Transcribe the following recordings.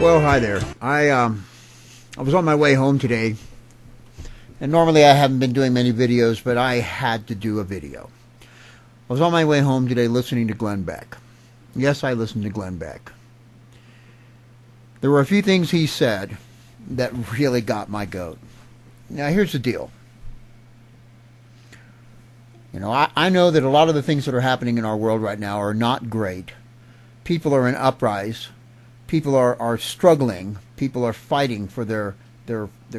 Well, hi there. I was on my way home today, and normally I haven't been doing many videos, but I had to do a video. I was on my way home today listening to Glen Beck. Yes, I listened to Glen Beck. There were a few things he said that really got my goat. Now, here's the deal. You know, I know that a lot of the things that are happening in our world right now are not great. People are in uprise. People are struggling. People are fighting for their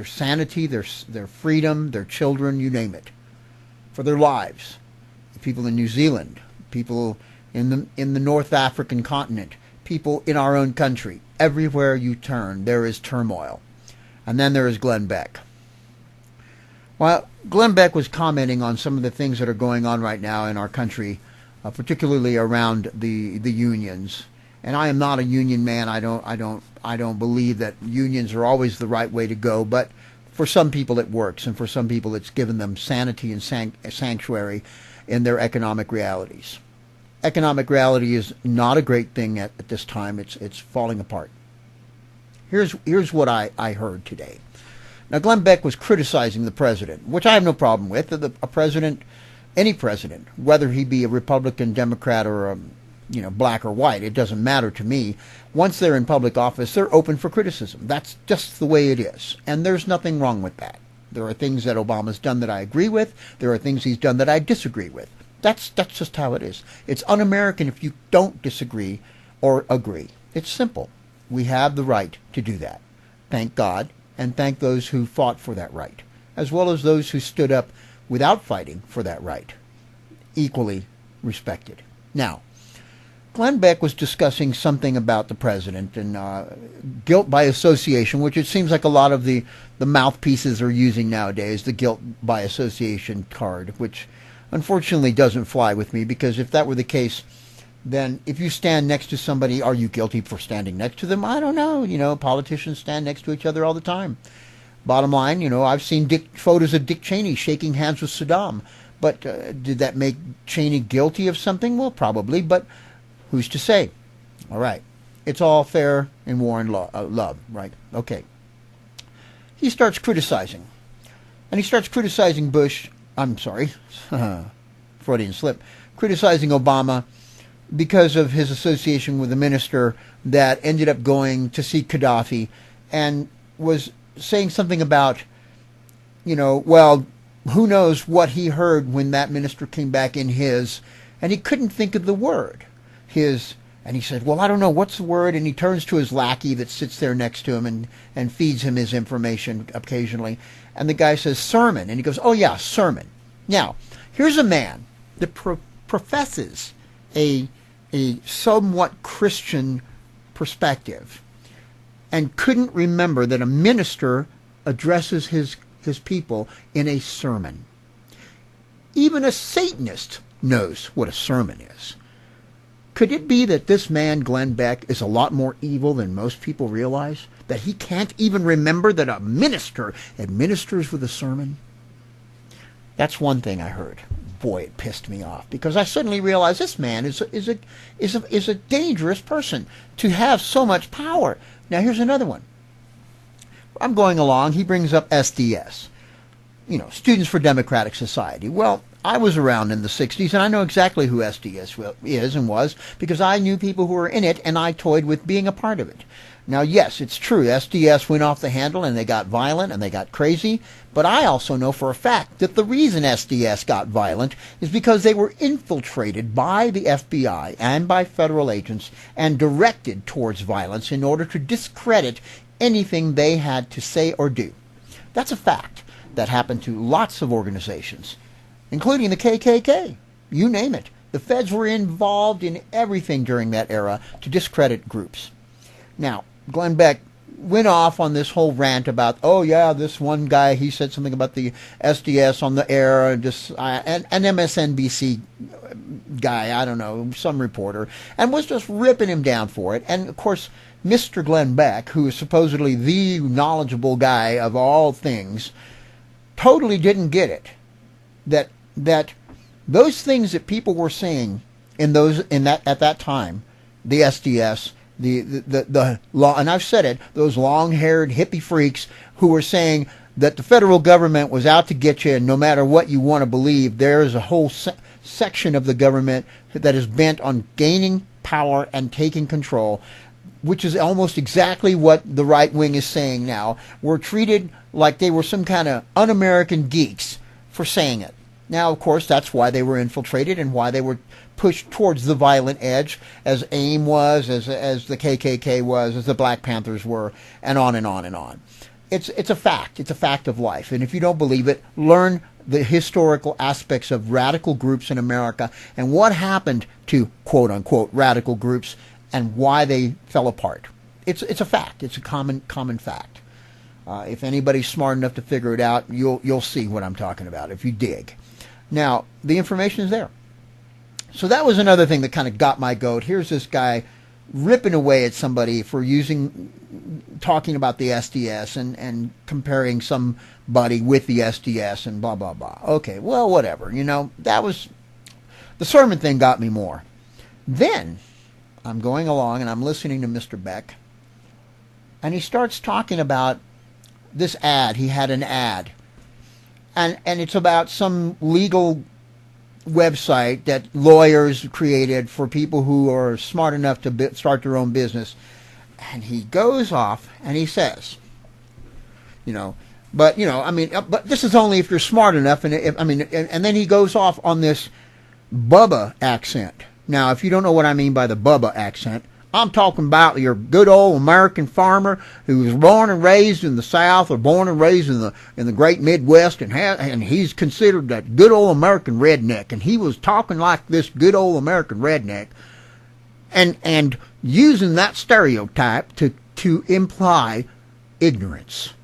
sanity, their freedom, their children, you name it, for their lives. People in New Zealand, people in the North African continent, people in our own country. Everywhere you turn, there is turmoil. And then there is Glen Beck. Well, Glen Beck was commenting on some of the things that are going on right now in our country, particularly around the unions. And I am not a union man. I don't believe that unions are always the right way to go. But for some people it works, and for some people it's given them sanity and sanctuary in their economic realities. Economic reality is not a great thing at this time. It's falling apart. Here's what I heard today. Now, Glen Beck was criticizing the president, which I have no problem with. A president, any president, whether he be a Republican, Democrat, or black or white, it doesn't matter to me. Once they're in public office, they're open for criticism. That's just the way it is, and there's nothing wrong with that. There are things that Obama's done that I agree with. There are things he's done that I disagree with. That's just how it is. It's un-American if you don't disagree or agree. It's simple. We have the right to do that. Thank God, and thank those who fought for that right, as well as those who stood up without fighting for that right. Equally respected. Now, Glen Beck was discussing something about the president and guilt by association, which it seems like a lot of the mouthpieces are using nowadays, the guilt by association card, which unfortunately doesn't fly with me, because if that were the case, then if you stand next to somebody, are you guilty for standing next to them? I don't know. Politicians stand next to each other all the time. Bottom line, I've seen photos of Dick Cheney shaking hands with Saddam. But did that make Cheney guilty of something? Well, probably, but who's to say? All right. It's all fair in war and love, right? Okay. He starts criticizing. And he starts criticizing Bush. I'm sorry. Freudian slip. Criticizing Obama because of his association with a minister that ended up going to see Gaddafi, and was saying something about, well, who knows what he heard when that minister came back in his, and he couldn't think of the word. And he said, well, I don't know, what's the word? And he turns to his lackey that sits there next to him and feeds him his information occasionally. And the guy says, sermon. And he goes, oh, yeah, sermon. Now, here's a man that professes a somewhat Christian perspective and couldn't remember that a minister addresses his people in a sermon. Even a Satanist knows what a sermon is. Could it be that this man, Glen Beck, is a lot more evil than most people realize? That he can't even remember that a minister administers with a sermon? That's one thing I heard. Boy, it pissed me off, because I suddenly realized this man is a dangerous person to have so much power. Now, here's another one. I'm going along. He brings up SDS. Students for Democratic Society. Well, I was around in the 60s, and I know exactly who SDS is and was, because I knew people who were in it, and I toyed with being a part of it. Now, yes, it's true, SDS went off the handle, and they got violent, and they got crazy, but I also know for a fact that the reason SDS got violent is because they were infiltrated by the FBI and by federal agents and directed towards violence in order to discredit anything they had to say or do. That's a fact that happened to lots of organizations, including the KKK. You name it. The feds were involved in everything during that era to discredit groups. Now, Glen Beck went off on this whole rant about, oh yeah, this one guy, he said something about the SDS on the air, and an MSNBC guy, I don't know, some reporter, and was just ripping him down for it. And of course, Mr. Glen Beck, who is supposedly the knowledgeable guy of all things, totally didn't get it. That those things that people were saying at that time, the SDS the law, and I've said it, those long-haired hippie freaks who were saying that the federal government was out to get you, and no matter what you want to believe, there is a whole section of the government that is bent on gaining power and taking control, which is almost exactly what the right wing is saying now. We're treated like they were some kind of un-American geeks for saying it. Now, of course, that's why they were infiltrated and why they were pushed towards the violent edge, as AIM was, as the KKK was, as the Black Panthers were, and on and on and on. It's a fact. It's a fact of life. And if you don't believe it, learn the historical aspects of radical groups in America and what happened to quote-unquote radical groups and why they fell apart. It's a fact. It's a common fact. If anybody's smart enough to figure it out, you'll see what I'm talking about if you dig. Now, the information is there. So that was another thing that kind of got my goat. Here's this guy ripping away at somebody for talking about the SDS and comparing somebody with the SDS and blah, blah, blah. Okay, well, whatever. That was... The sermon thing got me more. Then, I'm going along and I'm listening to Mr. Beck, and he starts talking about this ad. He had an ad. And it's about some legal website that lawyers created for people who are smart enough to start their own business. And he goes off and he says, but this is only if you're smart enough. And and then he goes off on this Bubba accent. Now, if you don't know what I mean by the Bubba accent, I'm talking about your good old American farmer who was born and raised in the South or born and raised in the great Midwest, and he's considered that good old American redneck. And he was talking like this good old American redneck, and using that stereotype to imply ignorance.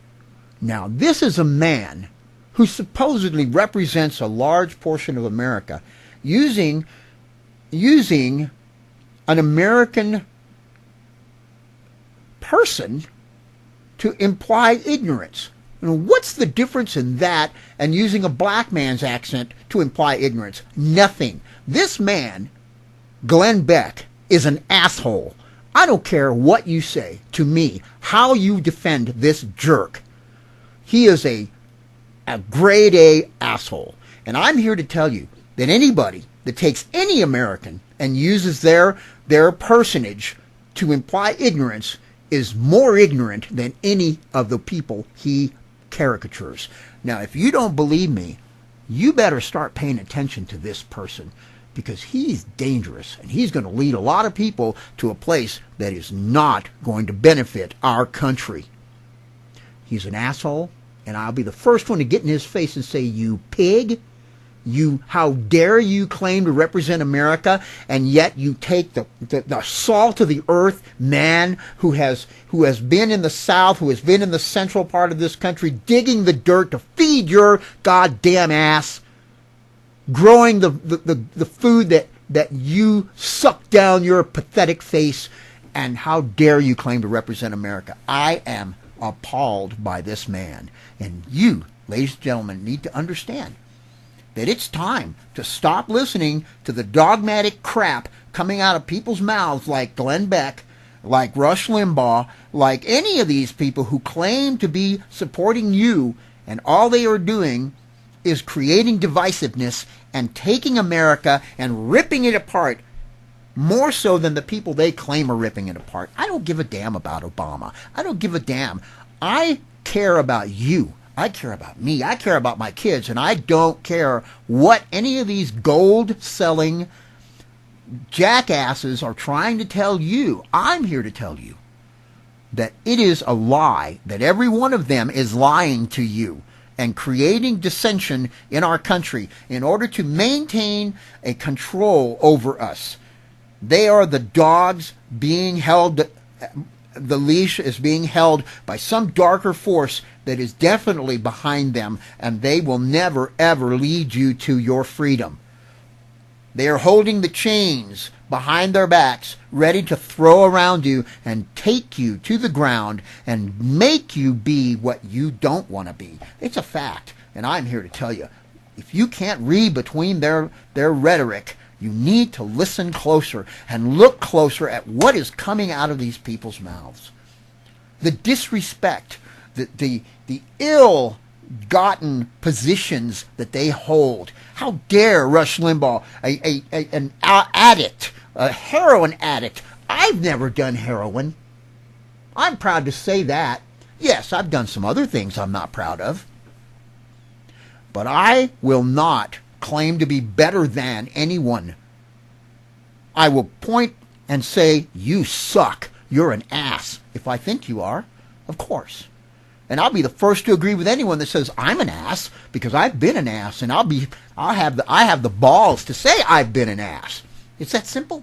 Now, this is a man who supposedly represents a large portion of America, using an American person to imply ignorance. What's the difference in that and using a black man's accent to imply ignorance? Nothing. This man, Glen Beck, is an asshole. I don't care what you say to me, how you defend this jerk. He is a grade A asshole. And I'm here to tell you that anybody that takes any American and uses their personage to imply ignorance is more ignorant than any of the people he caricatures. Now, if you don't believe me, you better start paying attention to this person, because he's dangerous and he's going to lead a lot of people to a place that is not going to benefit our country. He's an asshole, and I'll be the first one to get in his face and say, you pig. How dare you claim to represent America, and yet you take the salt of the earth man who has been in the South, who has been in the central part of this country, digging the dirt to feed your goddamn ass, growing the food that you suck down your pathetic face, and how dare you claim to represent America. I am appalled by this man, and you, ladies and gentlemen, need to understand that it's time to stop listening to the dogmatic crap coming out of people's mouths like Glen Beck, like Rush Limbaugh, like any of these people who claim to be supporting you, and all they are doing is creating divisiveness and taking America and ripping it apart more so than the people they claim are ripping it apart. I don't give a damn about Obama. I don't give a damn. I care about you. I care about me. I care about my kids, and I don't care what any of these gold-selling jackasses are trying to tell you. I'm here to tell you that it is a lie, that every one of them is lying to you and creating dissension in our country in order to maintain a control over us. They are the dogs being held, the leash is being held by some darker force that is definitely behind them, and they will never, ever lead you to your freedom. They are holding the chains behind their backs, ready to throw around you and take you to the ground and make you be what you don't want to be. It's a fact, and I'm here to tell you, if you can't read between their rhetoric, You need to listen closer and look closer at what is coming out of these people's mouths. The disrespect, the ill-gotten positions that they hold. How dare Rush Limbaugh, an addict, a heroin addict. I've never done heroin. I'm proud to say that. Yes, I've done some other things I'm not proud of. But I will not claim to be better than anyone. I will point and say, you suck. You're an ass. If I think you are, of course. And I'll be the first to agree with anyone that says I'm an ass, because I've been an ass, and I have the balls to say I've been an ass. It's that simple.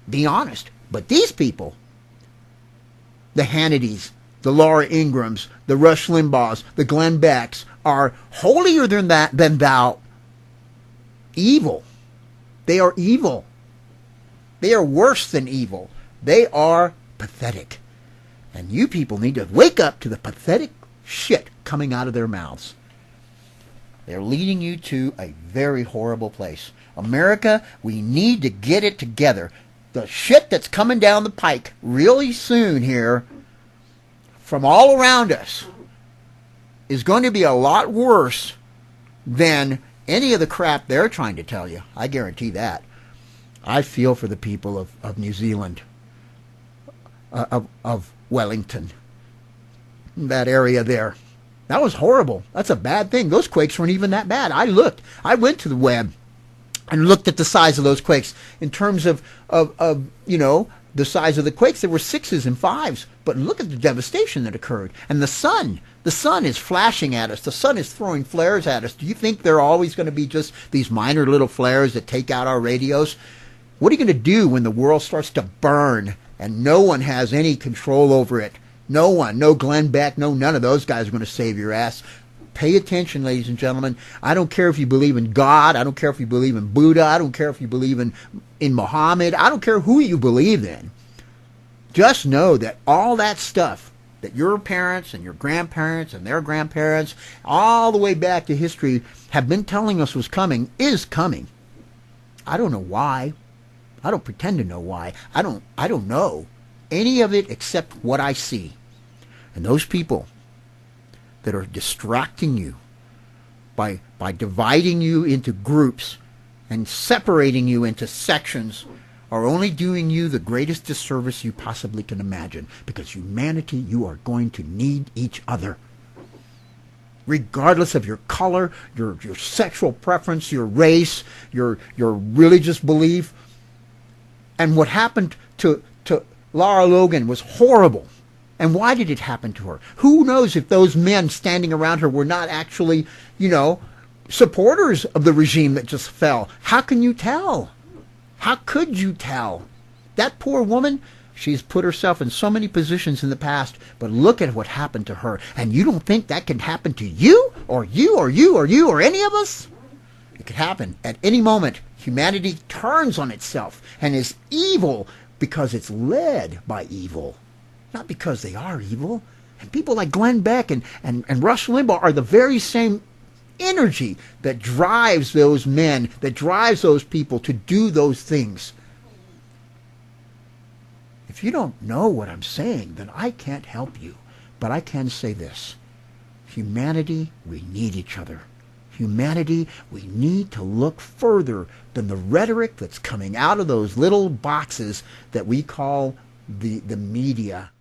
Be honest. But these people, the Hannitys, the Laura Ingrams, the Rush Limbaughs, the Glen Becks, are holier than thou. Evil. They are evil. They are worse than evil. They are pathetic. And you people need to wake up to the pathetic shit coming out of their mouths. They're leading you to a very horrible place. America, we need to get it together. The shit that's coming down the pike really soon here from all around us is going to be a lot worse than any of the crap they're trying to tell you. I guarantee that. I feel for the people of New Zealand, of Wellington, that area there. That was horrible. That's a bad thing. Those quakes weren't even that bad. I went to the web and looked at the size of those quakes in terms of the size of the quakes. There were 6s and 5s, but look at the devastation that occurred. And the sun is flashing at us. The sun is throwing flares at us. Do you think they're always going to be just these minor little flares that take out our radios? What are you going to do when the world starts to burn and no one has any control over it? No one, no Glen Beck, no none of those guys are going to save your ass. Pay attention, ladies and gentlemen. I don't care if you believe in God. I don't care if you believe in Buddha. I don't care if you believe in Muhammad. I don't care who you believe in. Just know that all that stuff that your parents and your grandparents and their grandparents, all the way back to history, have been telling us was coming, is coming. I don't know why. I don't pretend to know why. I don't know any of it except what I see. And those people that are distracting you by dividing you into groups and separating you into sections are only doing you the greatest disservice you possibly can imagine. Because humanity, you are going to need each other. Regardless of your color, your sexual preference, your race, your religious belief. And what happened to Lara Logan was horrible. And why did it happen to her? Who knows if those men standing around her were not actually, supporters of the regime that just fell. How can you tell? How could you tell? That poor woman, she's put herself in so many positions in the past, but look at what happened to her. And you don't think that can happen to you? Or you, or you, or you, or any of us? It could happen at any moment. Humanity turns on itself and is evil because it's led by evil, not because they are evil. And people like Glen Beck and Rush Limbaugh are the very same energy that drives those men, that drives those people to do those things. If you don't know what I'm saying, then I can't help you. But I can say this. Humanity, we need each other. Humanity, we need to look further than the rhetoric that's coming out of those little boxes that we call the media.